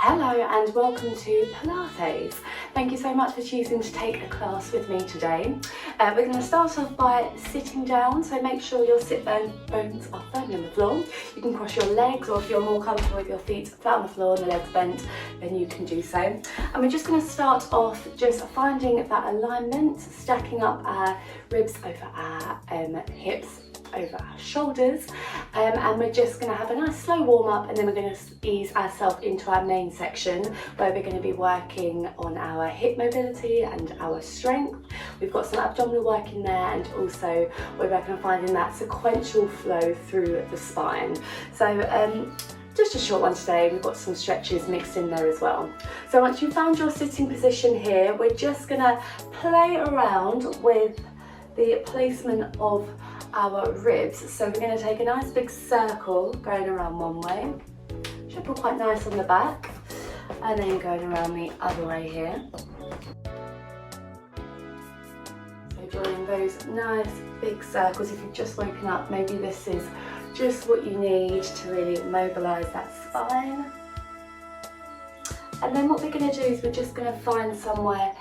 Hello and welcome to Pilates. Thank you so much for choosing to take a class with me today. We're going to start off by sitting down, so make sure your sit bones are firmly on the floor. You can cross your legs, or if you're more comfortable with your feet flat on the floor and the legs bent, then you can do so. And we're just going to start off just finding that alignment, stacking up our ribs over our hips, over our shoulders, and we're just going to have a nice slow warm up, and then we're going to ease ourselves into our main section where we're going to be working on our hip mobility and our strength. We've got some abdominal work in there, and also we're working on finding that sequential flow through the spine. So just a short one today. We've got some stretches mixed in there as well. So once you've found your sitting position here, we're just going to play around with the placement of our ribs. So we're going to take a nice big circle going around one way, should feel quite nice on the back, and then going around the other way here. So drawing those nice big circles. If you've just woken up, maybe this is just what you need to really mobilise that spine. And then what we're going to do is we're just going to find somewhere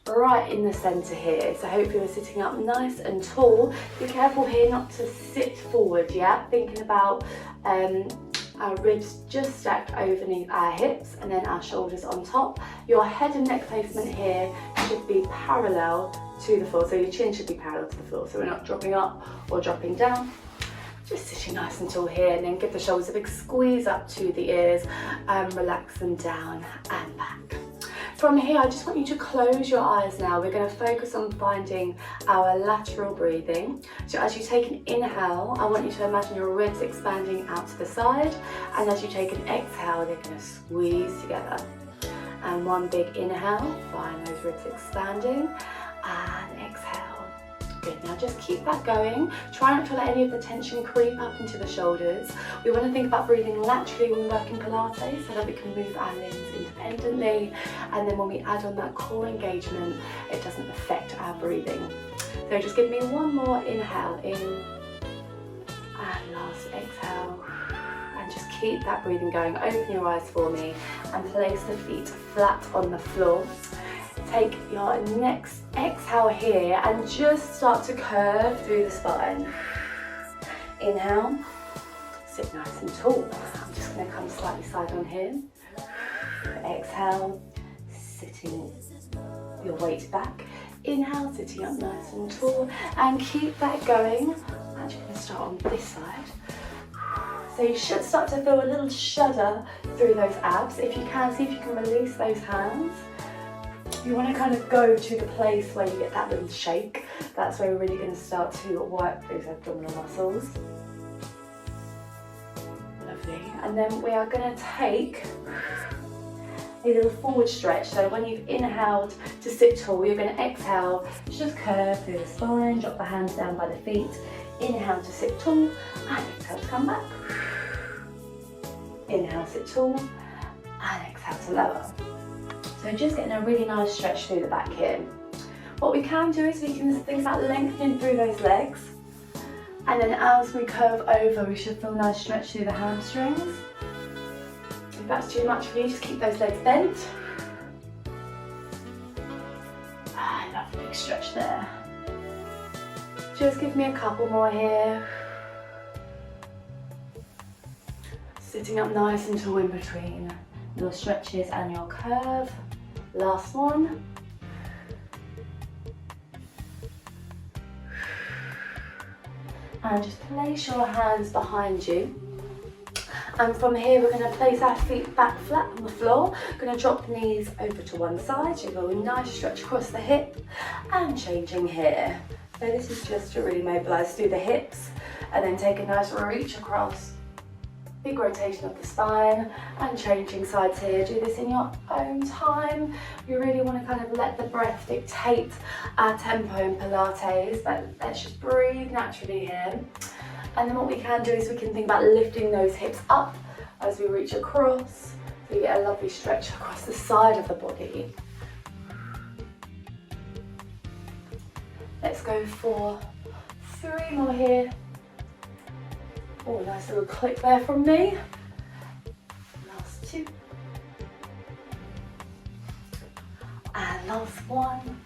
right in the centre here. So hopefully we're sitting up nice and tall. Be careful here not to sit forward yet, thinking about our ribs just stacked underneath our hips and then our shoulders on top. Your head and neck placement here should be parallel to the floor, so your chin should be parallel to the floor, so we're not dropping up or dropping down. Just sitting nice and tall here, and then give the shoulders a big squeeze up to the ears and relax them down and back. From here, I just want you to close your eyes now. We're going to focus on finding our lateral breathing. So as you take an inhale, I want you to imagine your ribs expanding out to the side. And as you take an exhale, they're going to squeeze together. And one big inhale, find those ribs expanding. And exhale. Good, now just keep that going. Try not to let any of the tension creep up into the shoulders. We want to think about breathing laterally when we work in Pilates so that we can move our limbs independently, and then when we add on that core engagement, it doesn't affect our breathing. So just give me one more inhale in, and last exhale, and just keep that breathing going. Open your eyes for me and place the feet flat on the floor. Take your next exhale here and just start to curve through the spine. Inhale, sit nice and tall. I'm just going to come slightly side on here. Exhale, sitting your weight back. Inhale, sitting up nice and tall, and keep that going. I'm actually going to start on this side. So you should start to feel a little shudder through those abs. If you can, see if you can release those hands. You want to kind of go to the place where you get that little shake. That's where we're really going to start to work those abdominal muscles. Lovely. And then we are going to take a little forward stretch. So when you've inhaled to sit tall, you're going to exhale, just curve through the spine, drop the hands down by the feet. Inhale to sit tall, and exhale to come back. Inhale, sit tall, and exhale to lower. So just getting a really nice stretch through the back here. What we can do is we can think about lengthening through those legs, and then as we curve over, we should feel a nice stretch through the hamstrings. If that's too much for you, just keep those legs bent. Lovely big stretch there. Just give me a couple more here. Sitting up nice and tall in between your stretches and your curve. Last one. And just place your hands behind you. And from here, we're going to place our feet back flat on the floor. We're going to drop the knees over to one side. So go a nice stretch across the hip, and changing here. So this is just to really mobilise through the hips, and then take a nice reach across. Big rotation of the spine, and changing sides here. Do this in your own time. You really want to kind of let the breath dictate our tempo in Pilates, but let's just breathe naturally here. And then what we can do is we can think about lifting those hips up as we reach across, so you get a lovely stretch across the side of the body. Let's go for 3 more here. Oh, nice little click there from me. Last 2. last one.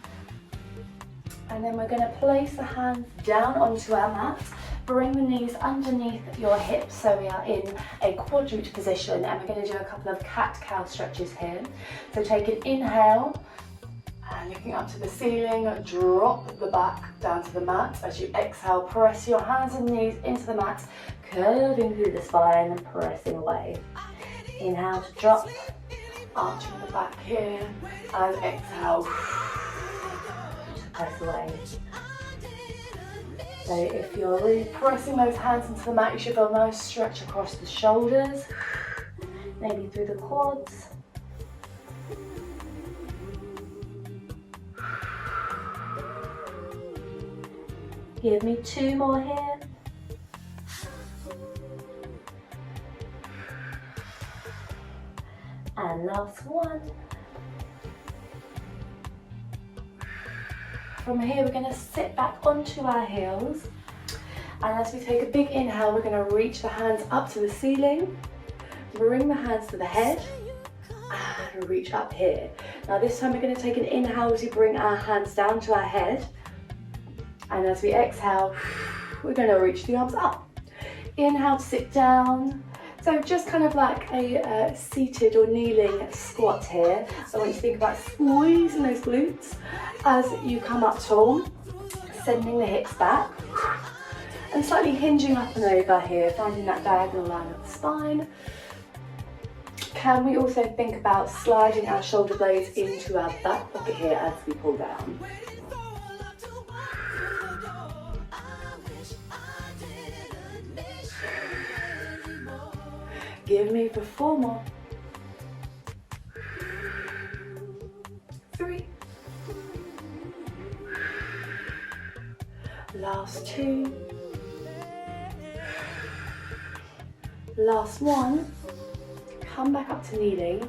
And then we're going to place the hands down onto our mat. Bring the knees underneath your hips so we are in a quadruped position, and we're going to do a couple of cat-cow stretches here. So take an inhale and looking up to the ceiling, drop the back down to the mat. As you exhale, press your hands and knees into the mat, curving through the spine and pressing away. Inhale to drop, arching the back here, and exhale to press away. So if you're really pressing those hands into the mat, you should feel a nice stretch across the shoulders, maybe through the quads. Give me 2 more here. And last one. From here, we're going to sit back onto our heels. And as we take a big inhale, we're going to reach the hands up to the ceiling. Bring the hands to the head. And reach up here. Now this time we're going to take an inhale as we bring our hands down to our head. And as we exhale, we're going to reach the arms up. Inhale to sit down. So just kind of like a seated or kneeling squat here. I want you to think about squeezing those glutes as you come up tall, sending the hips back, and slightly hinging up and over here, finding that diagonal line of the spine. Can we also think about sliding our shoulder blades into our back pocket here as we pull down? Give me for 4 more. 3. Last 2. Last 1. Come back up to kneeling.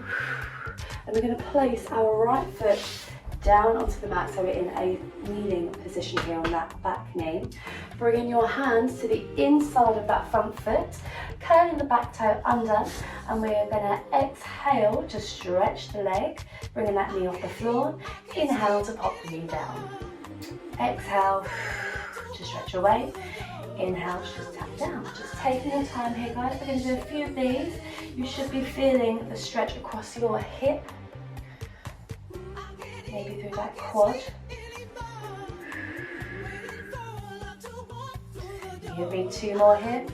And we're going to place our right foot down onto the mat, so we're in a kneeling position here on that back knee. Bringing your hands to the inside of that front foot, curling the back toe under, and we're going to exhale to stretch the leg, bringing that knee off the floor. Inhale to pop the knee down. Exhale to stretch away. Inhale to just tap down. Just taking your time here, guys. We're going to do a few of these. You should be feeling the stretch across your hip, maybe through that quad. Give me 2 more here.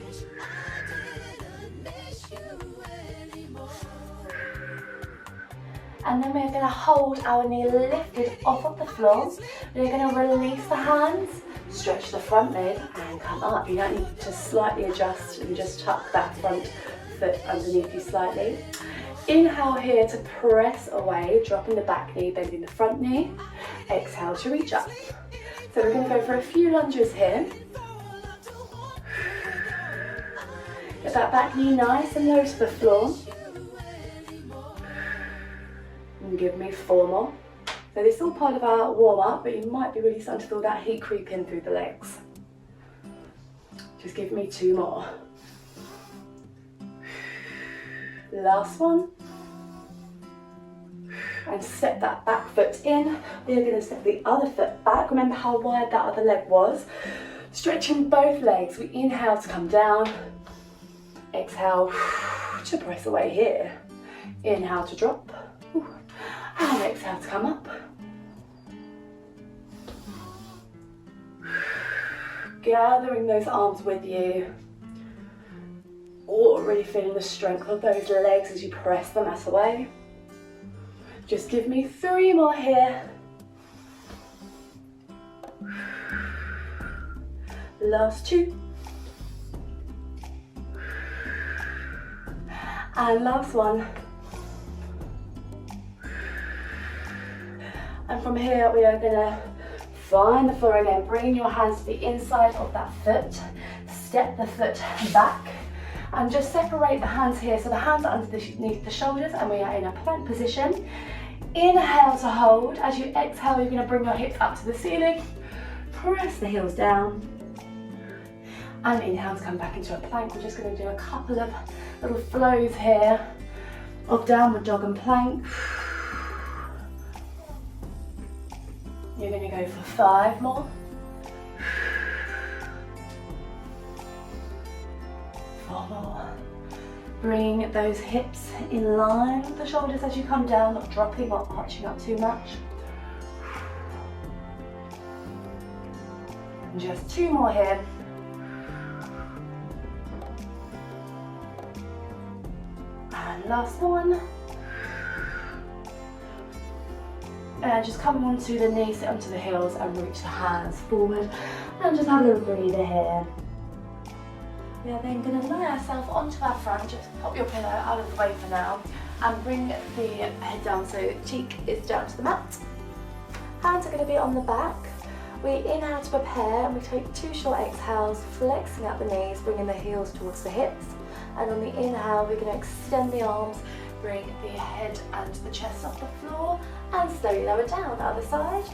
And then we're going to hold our knee lifted off of the floor. We're going to release the hands, stretch the front leg and come up. You don't need to slightly adjust and just tuck that front foot underneath you slightly. Inhale here to press away, dropping the back knee, bending the front knee. Exhale to reach up. So we're going to go for a few lunges here. Get that back knee nice and low to the floor. And give me 4 more. So this is all part of our warm up, but you might be really starting to feel that heat creep in through the legs. Just give me 2 more. Last one. And step that back foot in. We're going to step the other foot back. Remember how wide that other leg was. Stretching both legs. We inhale to come down. Exhale to press away here. Inhale to drop. And exhale to come up. Gathering those arms with you. Or really feeling the strength of those legs as you press the mat away. Just give me 3 more here. Last 2. And last one. And from here we are going to find the floor again, bringing your hands to the inside of that foot, step the foot back and just separate the hands here. So the hands are underneath the shoulders and we are in a plank position. Inhale to hold. As you exhale, you're going to bring your hips up to the ceiling, press the heels down and inhale to come back into a plank. We're just going to do a couple of little flows here of downward dog and plank. You're going to go for 5 more. 4 more. Bring those hips in line with the shoulders as you come down, not dropping, not arching up too much. And just 2 more here. And last one. And just come onto the knees, sit onto the heels and reach the hands forward. And just have a little breather here. We are then going to lie ourselves onto our front, just pop your pillow out of the way for now, and bring the head down so cheek is down to the mat. Hands are going to be on the back. We inhale to prepare and we take 2 short exhales, flexing out the knees, bringing the heels towards the hips. And on the inhale, we're going to extend the arms, bring the head and the chest off the floor, and slowly lower down. Other side.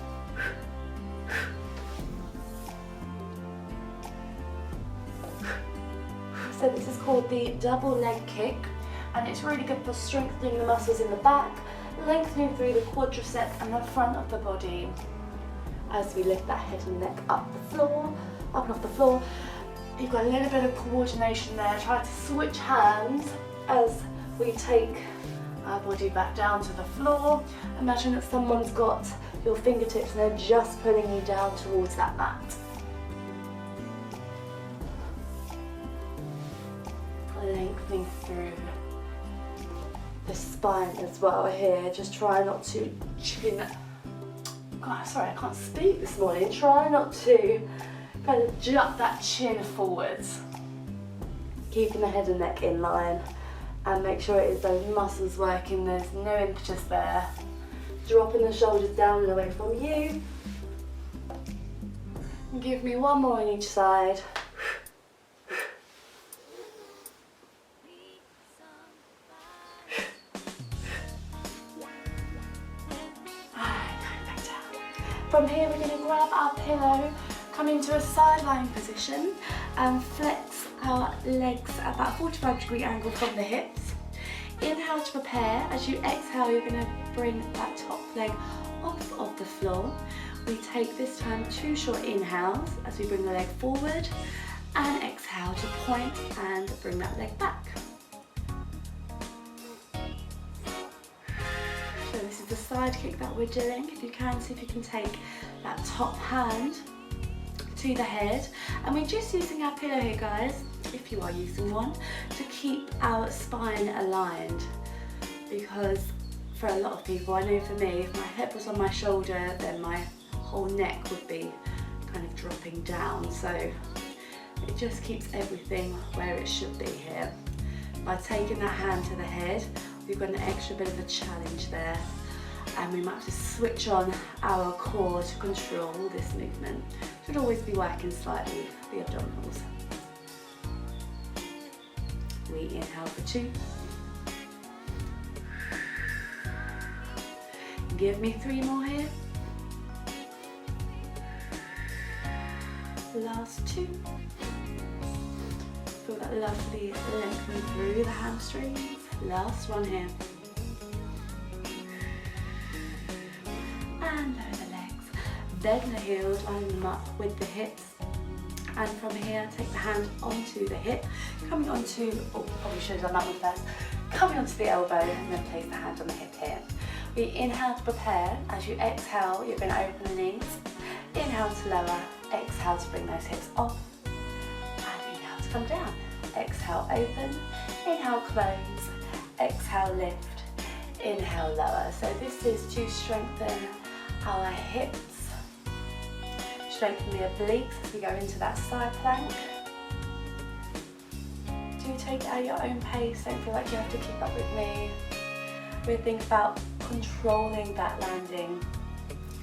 So this is called the double leg kick, and it's really good for strengthening the muscles in the back, lengthening through the quadricep and the front of the body. As we lift that head and neck up and off the floor, you've got a little bit of coordination there. Try to switch hands as we take our body back down to the floor. Imagine that someone's got your fingertips and they're just pulling you down towards that mat. Lengthening through the spine as well here. Just try not to chin. God, sorry, I can't speak this morning. Try not to kind of jut that chin forwards. Keeping the head and neck in line, and make sure it is those muscles working. There's no impetus there. Dropping the shoulders down and away from you. And give me 1 more on each side. From here, we're going to grab our pillow, come into a side lying position and flex our legs at about a 45-degree angle from the hips. Inhale to prepare. As you exhale, you're going to bring that top leg off of the floor. We take this time 2 short inhales as we bring the leg forward, and exhale to point and bring that leg back. So this is the side kick that we're doing. If you can, see if you can take that top hand to the head. And we're just using our pillow here, guys, if you are using one, to keep our spine aligned. Because for a lot of people, I know for me, if my head was on my shoulder, then my whole neck would be kind of dropping down. So it just keeps everything where it should be here. By taking that hand to the head, we've got an extra bit of a challenge there, and we might have to switch on our core to control this movement. Should always be working slightly the abdominals. We inhale for 2. Give me 3 more here. Last 2. Feel that lovely lengthening through the hamstrings. Last one here. And lower the legs. Bend the heels, line them up with the hips. And from here, take the hand onto the hip, coming onto, oh, probably should have done that one first. Coming onto the elbow and then place the hand on the hip here. We inhale to prepare. As you exhale, you're going to open the knees. Inhale to lower, exhale to bring those hips up. And inhale to come down. Exhale, open. Inhale, close. Exhale, lift. Inhale, lower. So this is to strengthen our hips. Strengthen the obliques as we go into that side plank. Do take it at your own pace. Don't feel like you have to keep up with me. We think about controlling that landing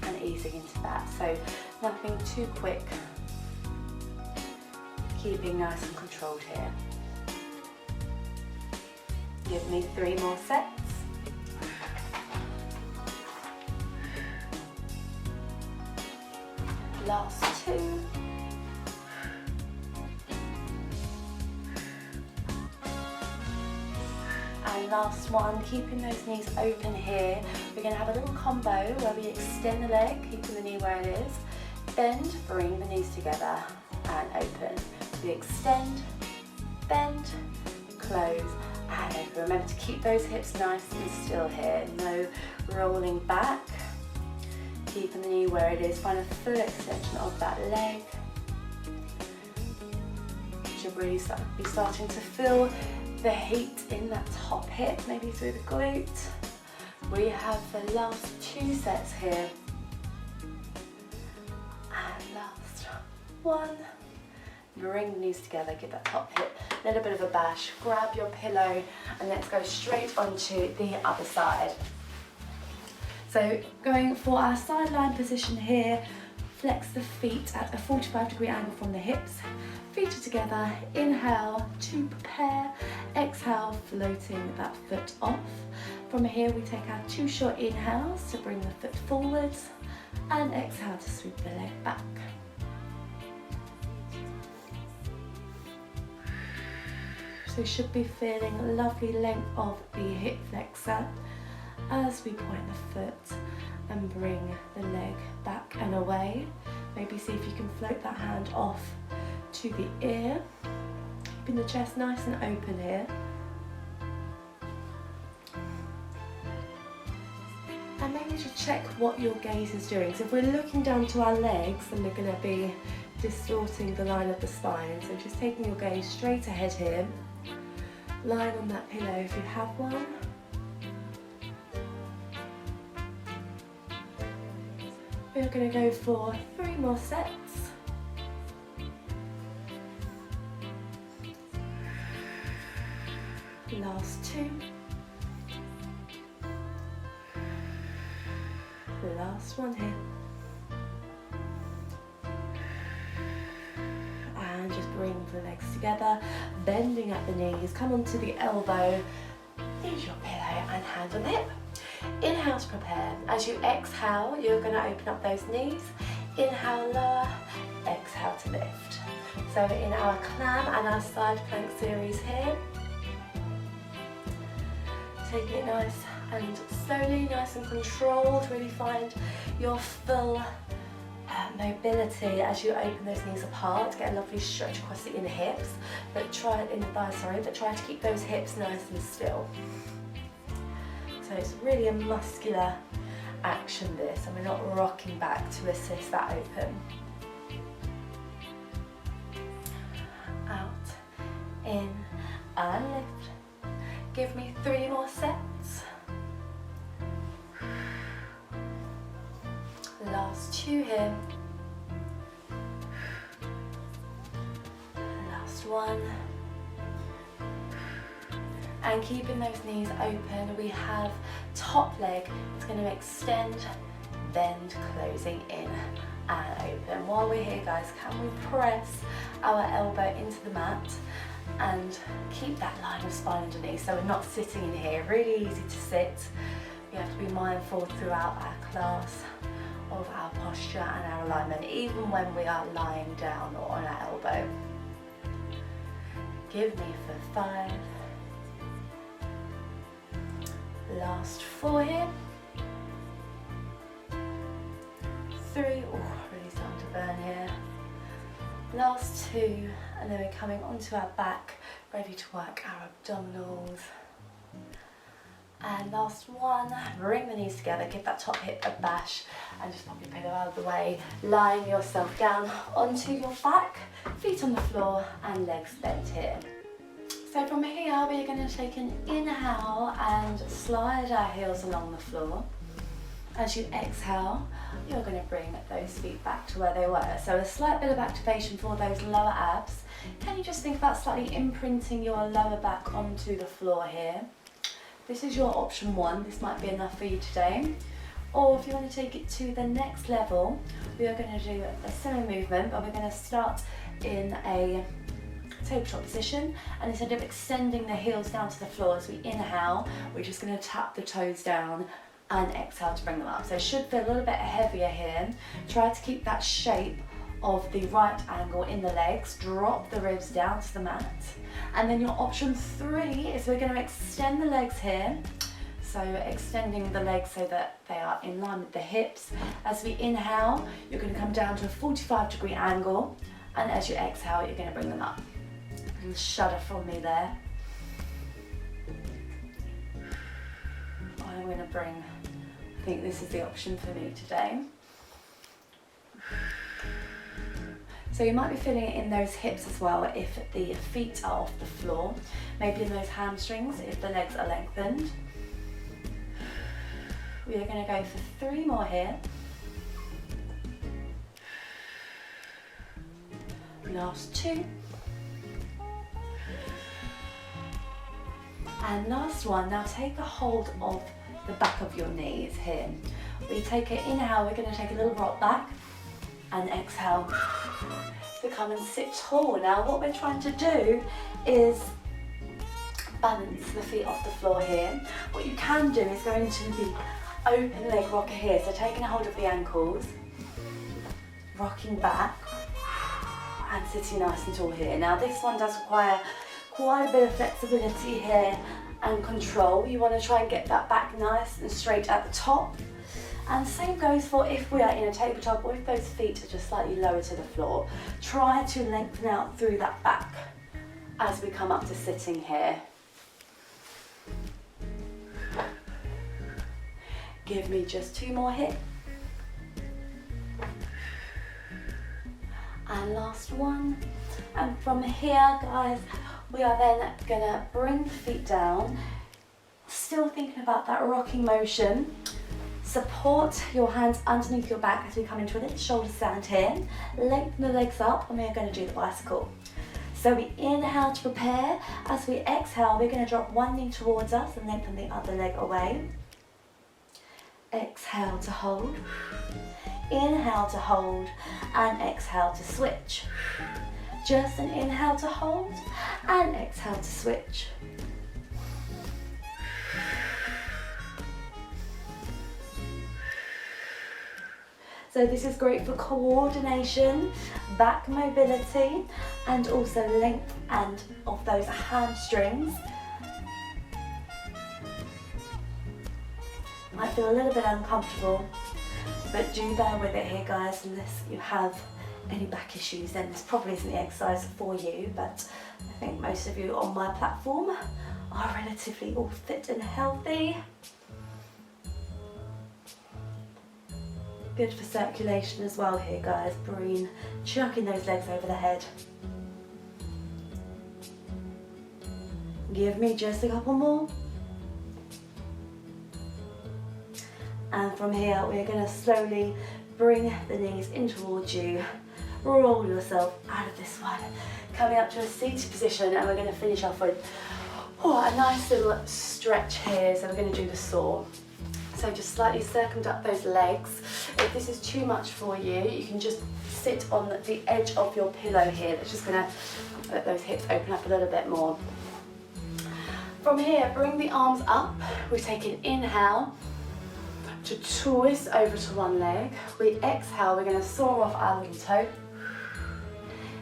and easing into that. So nothing too quick. Keeping nice and controlled here. Give me 3 more sets. Last 2. And And last one, keeping those knees open here. We're going to have a little combo where we extend the leg, keeping the knee where it is, bend, bring the knees together and open. We extend, bend, close and open. Remember to keep those hips nice and still here, no rolling back. Keeping the knee where it is, find a full extension of that leg. You should really be starting to feel the heat in that top hip, maybe through the glute. We have the last 2 sets here. And last one. Bring the knees together, give that top hip a little bit of a bash. Grab your pillow and let's go straight onto the other side. So going for our sideline position here, flex the feet at a 45-degree angle from the hips. Feet are together, inhale to prepare, exhale, floating that foot off. From here we take our 2 short inhales to bring the foot forwards and exhale to sweep the leg back. So you should be feeling a lovely length of the hip flexor as we point the foot and bring the leg back and away. Maybe see if you can float that hand off to the ear, keeping the chest nice and open here. And maybe just check what your gaze is doing. So if we're looking down to our legs, then we're going to be distorting the line of the spine. So just taking your gaze straight ahead here, lying on that pillow if you have one. We're going to go for 3 more sets. Last 2. The last one here. And just bring the legs together, bending at the knees, come onto the elbow, use your pillow and hand on the hip. Inhale to prepare. As you exhale, you're going to open up those knees. Inhale, lower, exhale to lift. So in our clam and our side plank series here, taking it nice and slowly, nice and controlled, really find your full mobility as you open those knees apart. Get a lovely stretch across the inner hips, but try to keep those hips nice and still. So it's really a muscular action this, and we're not rocking back to assist that open. Out, in, and lift. Give me 3 more sets. Last 2 here. Last 1. And keeping those knees open, we have top leg. It's going to extend, bend, closing in and open. While we're here, guys, can we press our elbow into the mat and keep that line of spine underneath, so we're not sitting in here. Really easy to sit. We have to be mindful throughout our class of our posture and our alignment, even when we are lying down or on our elbow. Give me for 5. Last 4 here. 3, oh, really starting to burn here. Last 2, and then we're coming onto our back, ready to work our abdominals. And last 1, bring the knees together, give that top hip a bash, and just pop your pillow out of the way, lying yourself down onto your back, feet on the floor, and legs bent here. So from here, we're going to take an inhale and slide our heels along the floor. As you exhale, you're going to bring those feet back to where they were. So a slight bit of activation for those lower abs. Can you just think about slightly imprinting your lower back onto the floor here? This is your option 1. This might be enough for you today. Or if you want to take it to the next level, we are going to do a similar movement, but we're going to start in a tabletop position, and instead of extending the heels down to the floor as we inhale, we're just going to tap the toes down and exhale to bring them up. So it should feel a little bit heavier here. Try to keep that shape of the right angle in the legs, drop the ribs down to the mat. And then your option 3 is we're going to extend the legs here. So extending the legs so that they are in line with the hips. As we inhale, you're going to come down to a 45-degree angle, and as you exhale, you're going to bring them up. A little shudder from me there. I'm going to bring, I think this is the option for me today. So you might be feeling it in those hips as well if the feet are off the floor, maybe in those hamstrings if the legs are lengthened. We are going to go for 3 more here. Last 2. And last one. Now take a hold of the back of your knees here. We take an inhale, we're going to take a little rock back, and exhale to come and sit tall. Now what we're trying to do is balance the feet off the floor here. What you can do is go into the open leg rocker here, so taking a hold of the ankles, rocking back and sitting nice and tall here. Now this one does require quite a bit of flexibility here and control. You want to try and get that back nice and straight at the top. And same goes for if we are in a tabletop or if those feet are just slightly lower to the floor. Try to lengthen out through that back as we come up to sitting here. Give me just 2 more here. And last one. And from here, guys, we are then gonna bring the feet down. Still thinking about that rocking motion. Support your hands underneath your back as we come into a little shoulder stand here. Lengthen the legs up, and we are going to do the bicycle. So we inhale to prepare. As we exhale, we're going to drop one knee towards us and lengthen the other leg away. Exhale to hold. Inhale to hold, and exhale to switch. Just an inhale to hold, and exhale to switch. So this is great for coordination, back mobility, and also length and of those hamstrings. Might feel a little bit uncomfortable, but do bear with it here, guys, unless you have any back issues, then this probably isn't the exercise for you, but I think most of you on my platform are relatively all fit and healthy. Good for circulation as well here, guys. Bring, chucking those legs over the head. Give me just a couple more. And from here, we're going to slowly bring the knees in towards you. Roll yourself out of this one. Coming up to a seated position, and we're going to finish off with a nice little stretch here. So we're going to do the saw. So just slightly circumduct those legs. If this is too much for you, you can just sit on the edge of your pillow here. That's just going to let those hips open up a little bit more. From here, bring the arms up. We take an inhale to twist over to one leg. We exhale, we're going to saw off our little toe.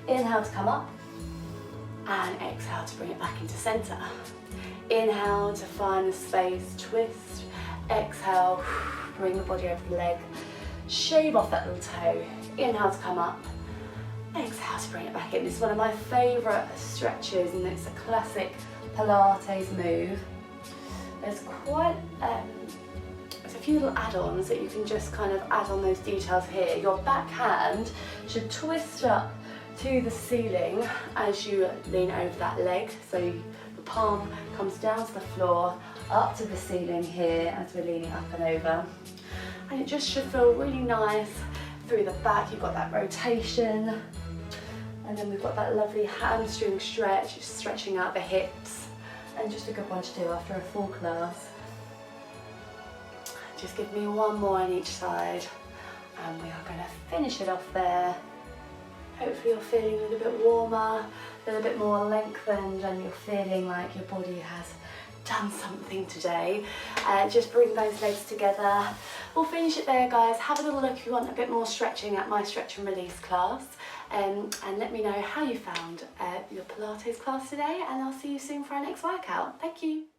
Inhale to come up, and exhale to bring it back into center. Inhale to find the space, twist. Exhale, bring the body over the leg. Shave off that little toe. Inhale to come up. Exhale to bring it back in. This is one of my favourite stretches, and it's a classic Pilates move. There's quite there's a few little add-ons that you can just kind of add on those details here. Your back hand should twist up to the ceiling as you lean over that leg. So the palm comes down to the floor, up to the ceiling here as we're leaning up and over. And it just should feel really nice through the back. You've got that rotation. And then we've got that lovely hamstring stretch, just stretching out the hips. And just a good one to do after a full class. Just give me one more on each side. And we are going to finish it off there. Hopefully you're feeling a little bit warmer, a little bit more lengthened, and you're feeling like your body has done something today. Just bring those legs together, we'll finish it there, guys. Have a little look if you want a bit more stretching at my stretch and release class, and let me know how you found your Pilates class today, and I'll see you soon for our next workout. Thank you.